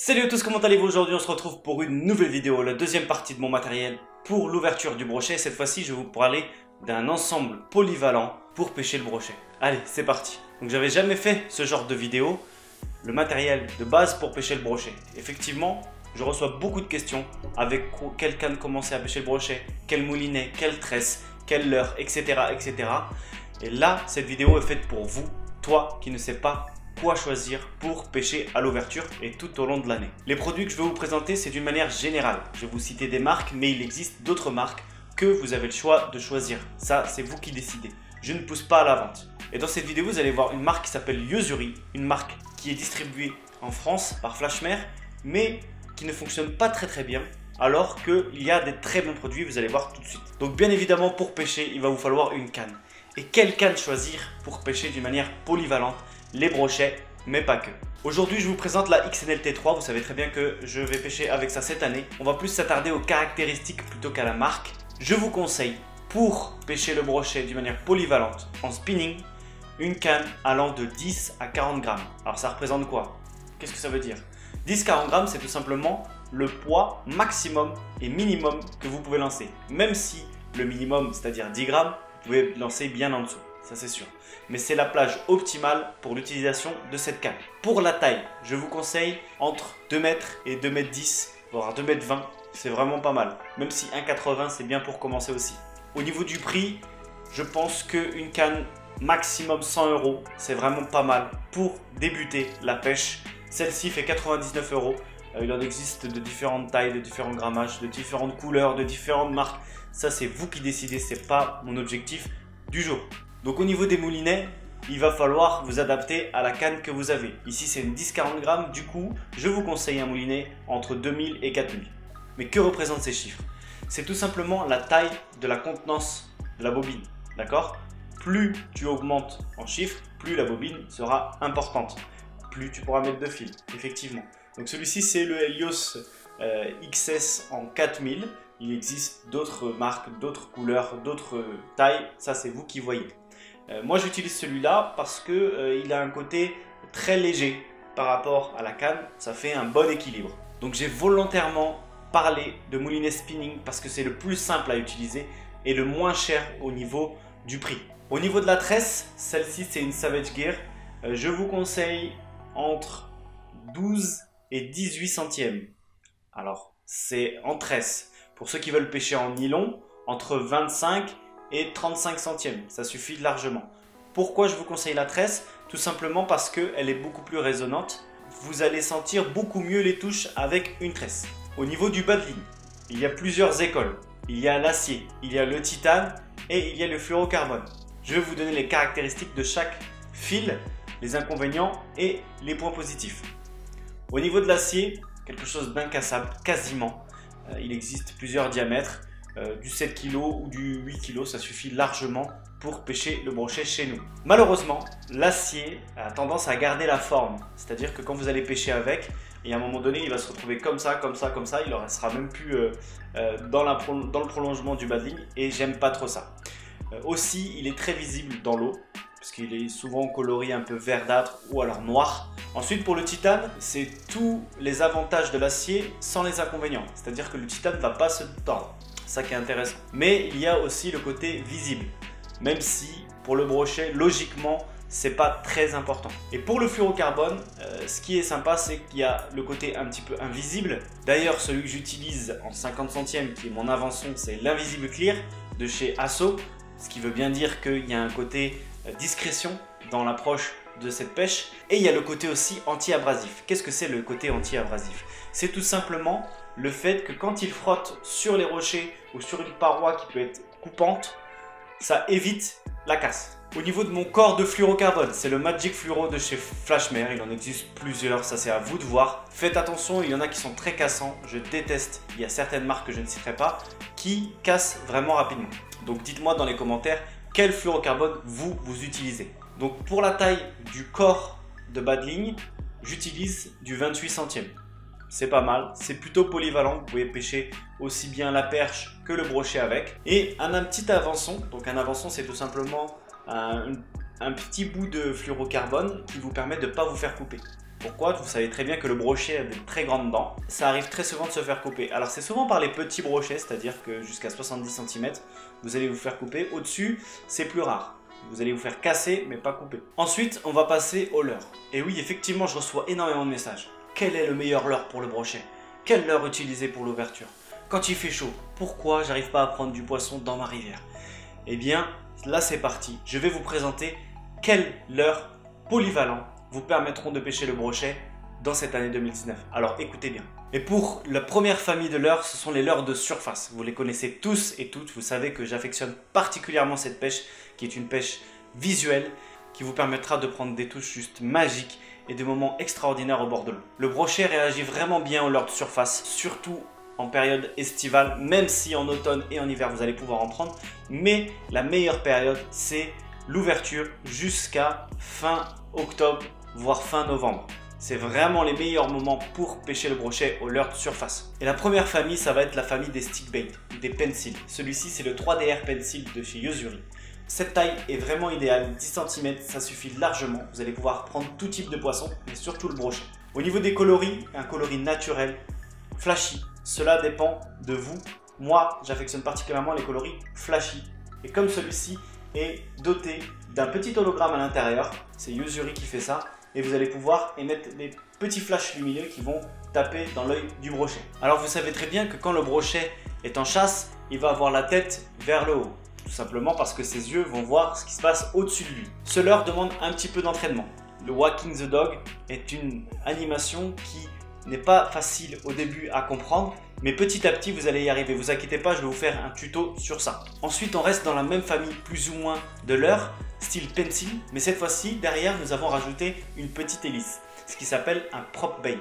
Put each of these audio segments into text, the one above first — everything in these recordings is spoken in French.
Salut à tous, comment allez-vous? Aujourd'hui on se retrouve pour une nouvelle vidéo, la deuxième partie de mon matériel pour l'ouverture du brochet. Cette fois-ci je vais vous parler d'un ensemble polyvalent pour pêcher le brochet. Allez, c'est parti. Donc j'avais jamais fait ce genre de vidéo, le matériel de base pour pêcher le brochet. Effectivement, je reçois beaucoup de questions avec quelle canne commencer à pêcher le brochet, quel moulinet, quelle tresse, quelle leurre, etc., etc. Et là, cette vidéo est faite pour vous, toi qui ne sais pas quoi choisir pour pêcher à l'ouverture et tout au long de l'année. Les produits que je vais vous présenter, c'est d'une manière générale. Je vais vous citer des marques, mais il existe d'autres marques que vous avez le choix de choisir. Ça, c'est vous qui décidez. Je ne pousse pas à la vente. Et dans cette vidéo, vous allez voir une marque qui s'appelle Yo-Zuri, une marque qui est distribuée en France par Flashmer, mais qui ne fonctionne pas très bien, alors qu'il y a des très bons produits, vous allez voir tout de suite. Donc bien évidemment, pour pêcher, il va vous falloir une canne. Et quelle canne choisir pour pêcher d'une manière polyvalente les brochets, mais pas que. Aujourd'hui, je vous présente la XNL T3. Vous savez très bien que je vais pêcher avec ça cette année. On va plus s'attarder aux caractéristiques plutôt qu'à la marque. Je vous conseille, pour pêcher le brochet d'une manière polyvalente en spinning, une canne allant de 10 à 40 grammes. Alors ça représente quoi? Qu'est-ce que ça veut dire? 10-40 grammes, c'est tout simplement le poids maximum et minimum que vous pouvez lancer. Même si le minimum, c'est-à-dire 10 grammes, vous pouvez lancer bien en dessous. Ça c'est sûr. Mais c'est la plage optimale pour l'utilisation de cette canne. Pour la taille, je vous conseille entre 2 mètres et 2 mètres 10, voire 2 mètres 20. C'est vraiment pas mal. Même si 1,80 c'est bien pour commencer aussi. Au niveau du prix, je pense qu'une canne maximum 100 €, c'est vraiment pas mal pour débuter la pêche. Celle-ci fait 99 €. Il en existe de différentes tailles, de différents grammages, de différentes couleurs, de différentes marques. Ça c'est vous qui décidez, c'est pas mon objectif du jour. Donc au niveau des moulinets, il va falloir vous adapter à la canne que vous avez. Ici c'est une 10-40 grammes, du coup je vous conseille un moulinet entre 2000 et 4000. Mais que représentent ces chiffres? C'est tout simplement la taille de la contenance de la bobine, d'accord? Plus tu augmentes en chiffres, plus la bobine sera importante. Plus tu pourras mettre de fil, effectivement. Donc celui-ci c'est le Helios XS en 4000. Il existe d'autres marques, d'autres couleurs, d'autres tailles. Ça c'est vous qui voyez. Moi j'utilise celui-là parce que il a un côté très léger par rapport à la canne, ça fait un bon équilibre. Donc j'ai volontairement parlé de moulinet spinning parce que c'est le plus simple à utiliser et le moins cher au niveau du prix. Au niveau de la tresse, celle-ci c'est une Savage Gear. Je vous conseille entre 12 et 18 centièmes. Alors c'est en tresse. Pour ceux qui veulent pêcher en nylon, entre 25 et 35 centièmes, ça suffit largement. Pourquoi je vous conseille la tresse? Tout simplement parce qu'elle est beaucoup plus résonnante. Vous allez sentir beaucoup mieux les touches avec une tresse. Au niveau du bas de ligne, il y a plusieurs écoles. Il y a l'acier, il y a le titane et il y a le fluorocarbone. Je vais vous donner les caractéristiques de chaque fil, les inconvénients et les points positifs. Au niveau de l'acier, quelque chose d'incassable, quasiment. Il existe plusieurs diamètres. Du 7 kg ou du 8 kg, ça suffit largement pour pêcher le brochet chez nous. Malheureusement, l'acier a tendance à garder la forme, c'est-à-dire que quand vous allez pêcher avec, et à un moment donné, il va se retrouver comme ça, il ne sera même plus dans le prolongement du bas de ligne, et j'aime pas trop ça. Aussi, il est très visible dans l'eau, parce qu'il est souvent coloré un peu verdâtre ou alors noir. Ensuite, pour le titane, c'est tous les avantages de l'acier sans les inconvénients, c'est-à-dire que le titane ne va pas se tordre. Ça qui est intéressant. Mais il y a aussi le côté visible, même si pour le brochet, logiquement, c'est pas très important. Et pour le fluorocarbone, ce qui est sympa, c'est qu'il y a le côté un petit peu invisible. D'ailleurs, celui que j'utilise en 50 centièmes, qui est mon avançon, c'est l'Invisible Clear de chez Asso, ce qui veut bien dire qu'il y a un côté discrétion dans l'approche de cette pêche. Et il y a le côté aussi anti-abrasif. Qu'est-ce que c'est le côté anti-abrasif? C'est tout simplement le fait que quand il frotte sur les rochers ou sur une paroi qui peut être coupante, ça évite la casse. Au niveau de mon corps de fluorocarbone, c'est le Magic Fluoro de chez Flashmer. Il en existe plusieurs, ça c'est à vous de voir. Faites attention, il y en a qui sont très cassants. Je déteste, il y a certaines marques que je ne citerai pas qui cassent vraiment rapidement. Donc dites-moi dans les commentaires quel fluorocarbone vous utilisez. Donc pour la taille du corps de bas de ligne, j'utilise du 28 centièmes. C'est pas mal, c'est plutôt polyvalent, vous pouvez pêcher aussi bien la perche que le brochet avec. Et un petit avançon, donc un avançon c'est tout simplement un petit bout de fluorocarbone qui vous permet de ne pas vous faire couper. Pourquoi? Vous savez très bien que le brochet a des très grandes dents. Ça arrive très souvent de se faire couper. Alors c'est souvent par les petits brochets, c'est-à-dire que jusqu'à 70 cm, vous allez vous faire couper. Au-dessus, c'est plus rare. Vous allez vous faire casser, mais pas couper. Ensuite, on va passer au leurre. Et oui, effectivement, je reçois énormément de messages. Quel est le meilleur leurre pour le brochet? Quel leurre utiliser pour l'ouverture? Quand il fait chaud, pourquoi j'arrive pas à prendre du poisson dans ma rivière? Eh bien, là c'est parti. Je vais vous présenter quels leurres polyvalents vous permettront de pêcher le brochet dans cette année 2019. Alors écoutez bien. Et pour la première famille de leurres, ce sont les leurres de surface. Vous les connaissez tous et toutes. Vous savez que j'affectionne particulièrement cette pêche, qui est une pêche visuelle, qui vous permettra de prendre des touches juste magiques et des moments extraordinaires au bord de l'eau. Le brochet réagit vraiment bien aux leurres de surface, surtout en période estivale, même si en automne et en hiver vous allez pouvoir en prendre. Mais la meilleure période, c'est l'ouverture jusqu'à fin octobre, voire fin novembre. C'est vraiment les meilleurs moments pour pêcher le brochet au leurre de surface. Et la première famille, ça va être la famille des stickbait, des pencils. Celui-ci, c'est le 3DR Pencil de chez Yo-Zuri. Cette taille est vraiment idéale, 10 cm, ça suffit largement. Vous allez pouvoir prendre tout type de poisson, mais surtout le brochet. Au niveau des coloris, un coloris naturel, flashy. Cela dépend de vous. Moi, j'affectionne particulièrement les coloris flashy. Et comme celui-ci est doté d'un petit hologramme à l'intérieur, c'est Yo-Zuri qui fait ça, et vous allez pouvoir émettre des petits flashs lumineux qui vont taper dans l'œil du brochet. Alors vous savez très bien que quand le brochet est en chasse, il va avoir la tête vers le haut, tout simplement parce que ses yeux vont voir ce qui se passe au-dessus de lui. Cela demande un petit peu d'entraînement. Le Walking the Dog est une animation qui n'est pas facile au début à comprendre, mais petit à petit vous allez y arriver. Vous inquiétez pas, je vais vous faire un tuto sur ça. Ensuite, on reste dans la même famille plus ou moins de leurres, style pencil, mais cette fois-ci derrière nous avons rajouté une petite hélice, ce qui s'appelle un prop bait,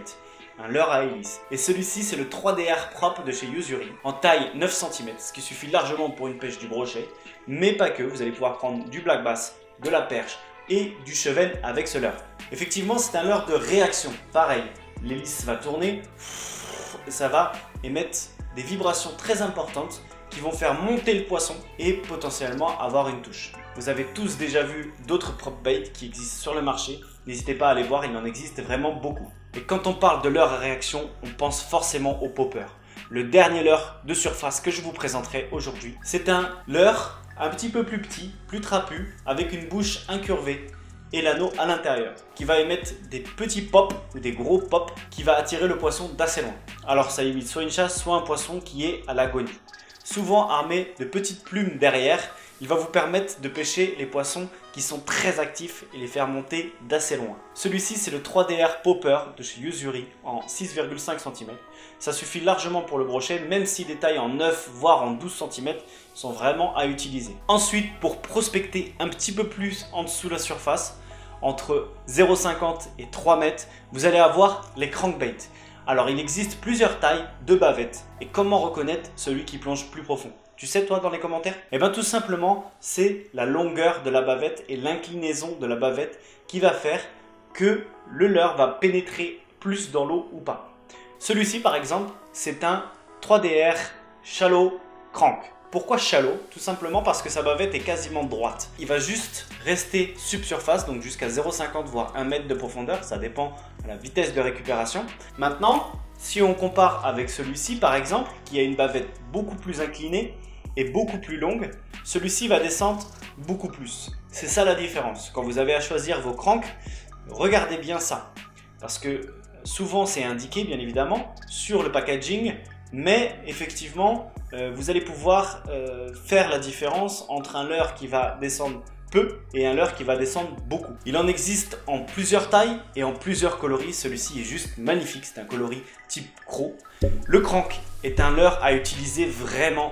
un leurre à hélice. Et celui-ci, c'est le 3DR Prop de chez Yo-Zuri, en taille 9 cm, ce qui suffit largement pour une pêche du brochet, mais pas que. Vous allez pouvoir prendre du black bass, de la perche et du chevel avec ce leurre. Effectivement, c'est un leurre de réaction, pareil. L'hélice va tourner et ça va émettre des vibrations très importantes qui vont faire monter le poisson et potentiellement avoir une touche. Vous avez tous déjà vu d'autres prop bait qui existent sur le marché. N'hésitez pas à aller voir, il en existe vraiment beaucoup. Et quand on parle de leurre à réaction, on pense forcément au popper. Le dernier leurre de surface que je vous présenterai aujourd'hui, c'est un leurre un petit peu plus petit, plus trapu, avec une bouche incurvée et l'anneau à l'intérieur, qui va émettre des petits pops ou des gros pops qui va attirer le poisson d'assez loin. Alors ça imite soit une chasse, soit un poisson qui est à l'agonie. Souvent armé de petites plumes derrière, il va vous permettre de pêcher les poissons qui sont très actifs et les faire monter d'assez loin. Celui-ci, c'est le 3DR Popper de chez Yo-Zuri en 6,5 cm. Ça suffit largement pour le brochet, même si des tailles en 9 voire en 12 cm sont vraiment à utiliser. Ensuite, pour prospecter un petit peu plus en dessous de la surface, entre 0,50 et 3 mètres, vous allez avoir les crankbaits. Alors il existe plusieurs tailles de bavettes. Et comment reconnaître celui qui plonge plus profond? Tu sais toi dans les commentaires? Eh bien tout simplement, c'est la longueur de la bavette et l'inclinaison de la bavette qui va faire que le leurre va pénétrer plus dans l'eau ou pas. Celui-ci par exemple, c'est un 3DR Shallow Crank. Pourquoi shallow? Tout simplement parce que sa bavette est quasiment droite. Il va juste rester subsurface, donc jusqu'à 0,50 voire 1 mètre de profondeur, ça dépend de la vitesse de récupération. Maintenant, si on compare avec celui-ci par exemple, qui a une bavette beaucoup plus inclinée et beaucoup plus longue, celui-ci va descendre beaucoup plus. C'est ça la différence. Quand vous avez à choisir vos cranks, regardez bien ça. Parce que souvent c'est indiqué bien évidemment sur le packaging, mais effectivement vous allez pouvoir faire la différence entre un leurre qui va descendre peu et un leurre qui va descendre beaucoup. Il en existe en plusieurs tailles et en plusieurs coloris. Celui-ci est juste magnifique, c'est un coloris type croc. Le crank est un leurre à utiliser vraiment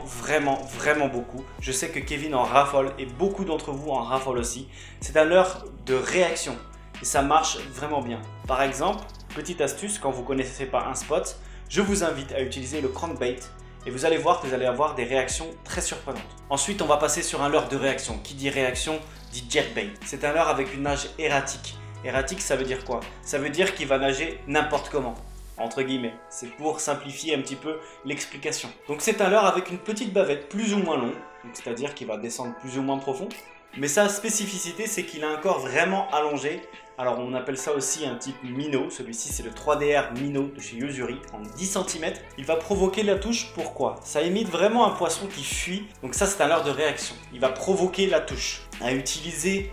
beaucoup. Je sais que Kevin en raffole et beaucoup d'entre vous en raffolent aussi. C'est un leurre de réaction et ça marche vraiment bien. Par exemple, petite astuce, quand vous ne connaissez pas un spot, je vous invite à utiliser le crankbait et vous allez voir que vous allez avoir des réactions très surprenantes. Ensuite, on va passer sur un leurre de réaction. Qui dit réaction dit jerkbait. C'est un leurre avec une nage erratique. Erratique, ça veut dire quoi? Ça veut dire qu'il va nager n'importe comment, entre guillemets. C'est pour simplifier un petit peu l'explication. Donc c'est un leurre avec une petite bavette plus ou moins longue, c'est-à-dire qu'il va descendre plus ou moins profond. Mais sa spécificité, c'est qu'il a un corps vraiment allongé. Alors on appelle ça aussi un type minnow. Celui-ci c'est le 3DR minnow de chez Yo-Zuri en 10 cm. Il va provoquer la touche, pourquoi? Ça imite vraiment un poisson qui fuit. Donc ça c'est un leurre de réaction. Il va provoquer la touche. À utiliser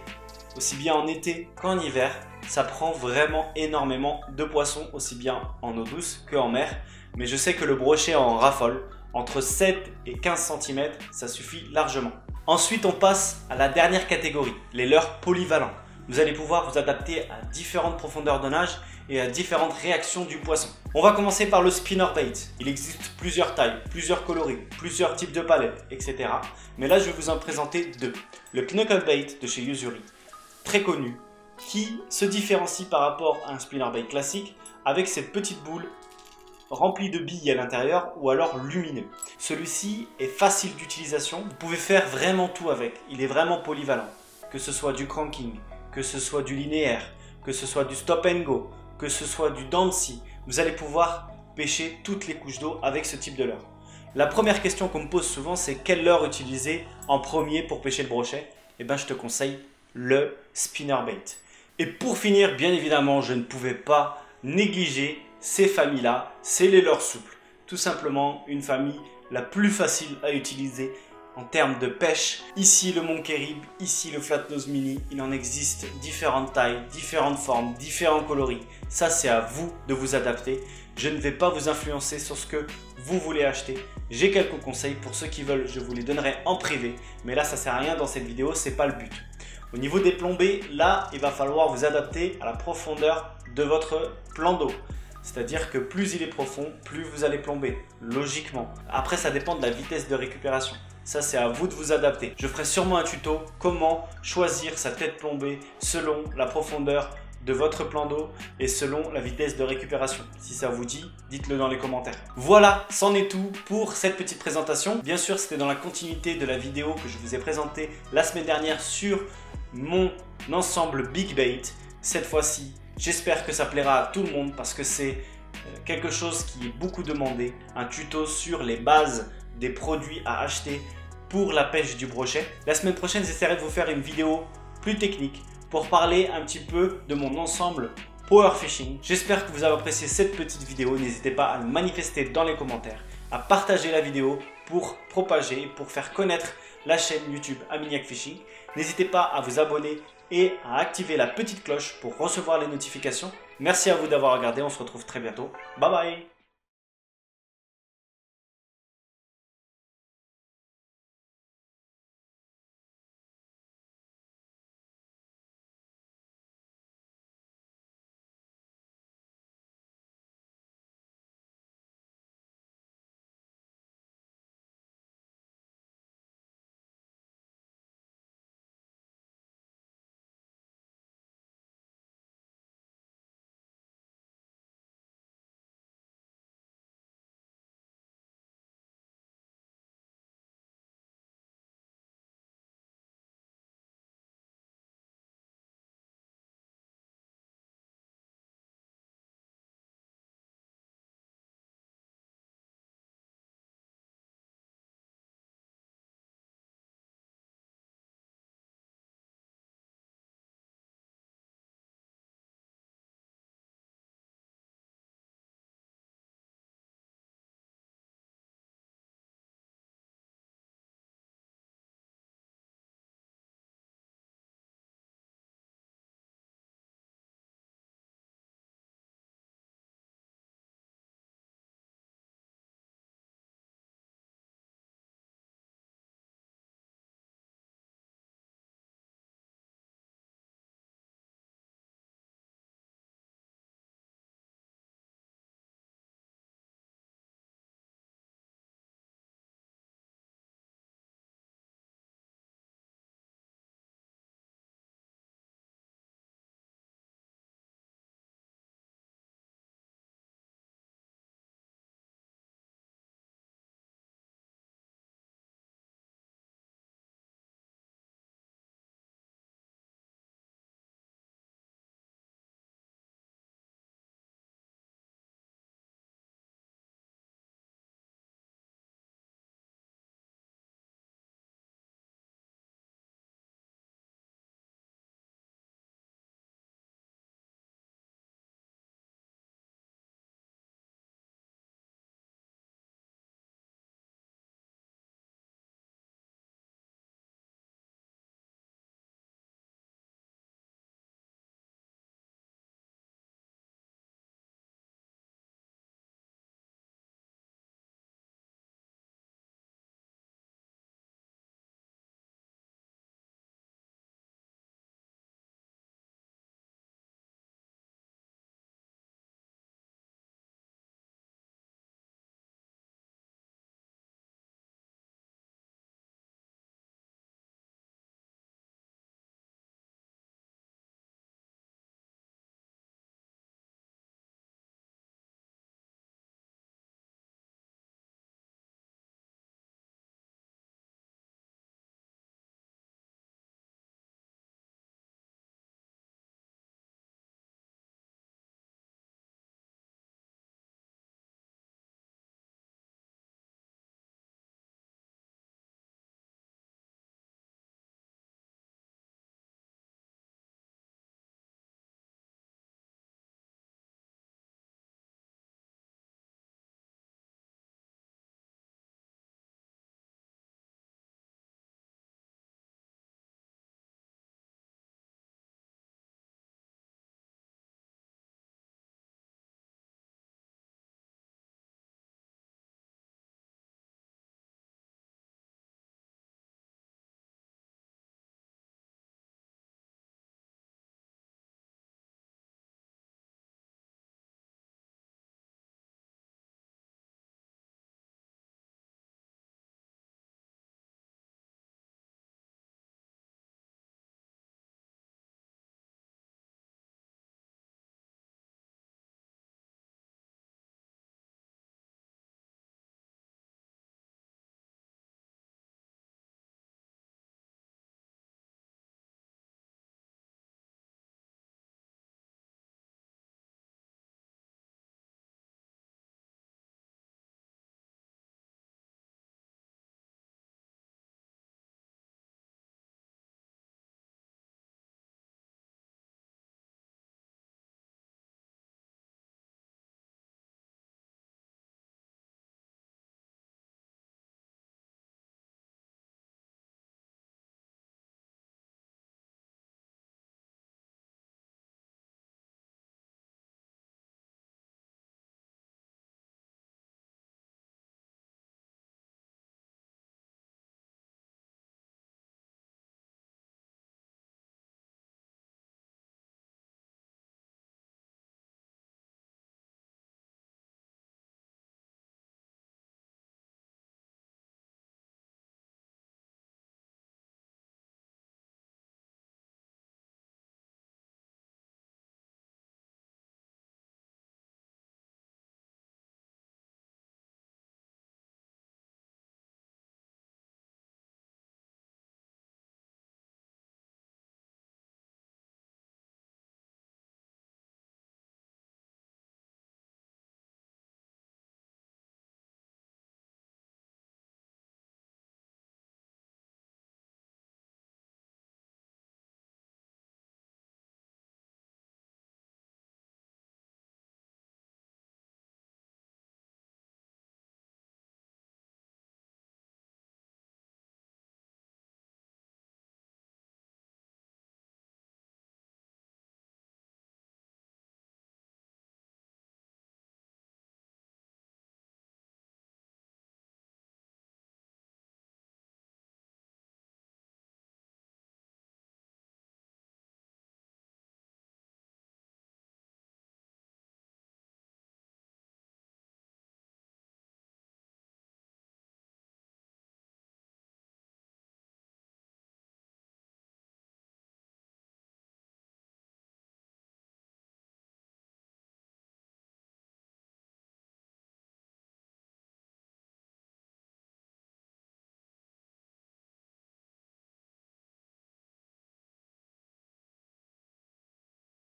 aussi bien en été qu'en hiver. Ça prend vraiment énormément de poissons, aussi bien en eau douce qu'en mer. Mais je sais que le brochet en raffole. Entre 7 et 15 cm, ça suffit largement. Ensuite, on passe à la dernière catégorie, les leurres polyvalents. Vous allez pouvoir vous adapter à différentes profondeurs de nage et à différentes réactions du poisson. On va commencer par le spinnerbait. Il existe plusieurs tailles, plusieurs coloris, plusieurs types de palettes, etc. Mais là, je vais vous en présenter deux. Le knucklebait de chez Yo-Zuri, très connu, qui se différencie par rapport à un spinnerbait classique avec cette petite boule rempli de billes à l'intérieur ou alors lumineux. Celui-ci est facile d'utilisation, vous pouvez faire vraiment tout avec, il est vraiment polyvalent. Que ce soit du cranking, que ce soit du linéaire, que ce soit du stop and go, que ce soit du Dempsey, vous allez pouvoir pêcher toutes les couches d'eau avec ce type de leurre. La première question qu'on me pose souvent, c'est quel leurre utiliser en premier pour pêcher le brochet? Eh bien je te conseille le spinnerbait. Et pour finir, bien évidemment, je ne pouvais pas négliger ces familles-là, c'est les leurres souples. Tout simplement une famille la plus facile à utiliser en termes de pêche. Ici le Monkey Rib, ici le Flatnose Mini. Il en existe différentes tailles, différentes formes, différents coloris. Ça c'est à vous de vous adapter. Je ne vais pas vous influencer sur ce que vous voulez acheter. J'ai quelques conseils pour ceux qui veulent, je vous les donnerai en privé. Mais là ça sert à rien dans cette vidéo, c'est pas le but. Au niveau des plombées, là il va falloir vous adapter à la profondeur de votre plan d'eau. C'est-à-dire que plus il est profond, plus vous allez plomber, logiquement. Après, ça dépend de la vitesse de récupération. Ça, c'est à vous de vous adapter. Je ferai sûrement un tuto comment choisir sa tête plombée selon la profondeur de votre plan d'eau et selon la vitesse de récupération. Si ça vous dit, dites-le dans les commentaires. Voilà, c'en est tout pour cette petite présentation. Bien sûr, c'était dans la continuité de la vidéo que je vous ai présentée la semaine dernière sur mon ensemble Big Bait. Cette fois-ci, j'espère que ça plaira à tout le monde parce que c'est quelque chose qui est beaucoup demandé. Un tuto sur les bases des produits à acheter pour la pêche du brochet. La semaine prochaine, j'essaierai de vous faire une vidéo plus technique pour parler un petit peu de mon ensemble Power Fishing. J'espère que vous avez apprécié cette petite vidéo. N'hésitez pas à le manifester dans les commentaires, à partager la vidéo pour propager, pour faire connaître la chaîne YouTube Aminiac Fishing. N'hésitez pas à vous abonner et à activer la petite cloche pour recevoir les notifications. Merci à vous d'avoir regardé, on se retrouve très bientôt. Bye bye!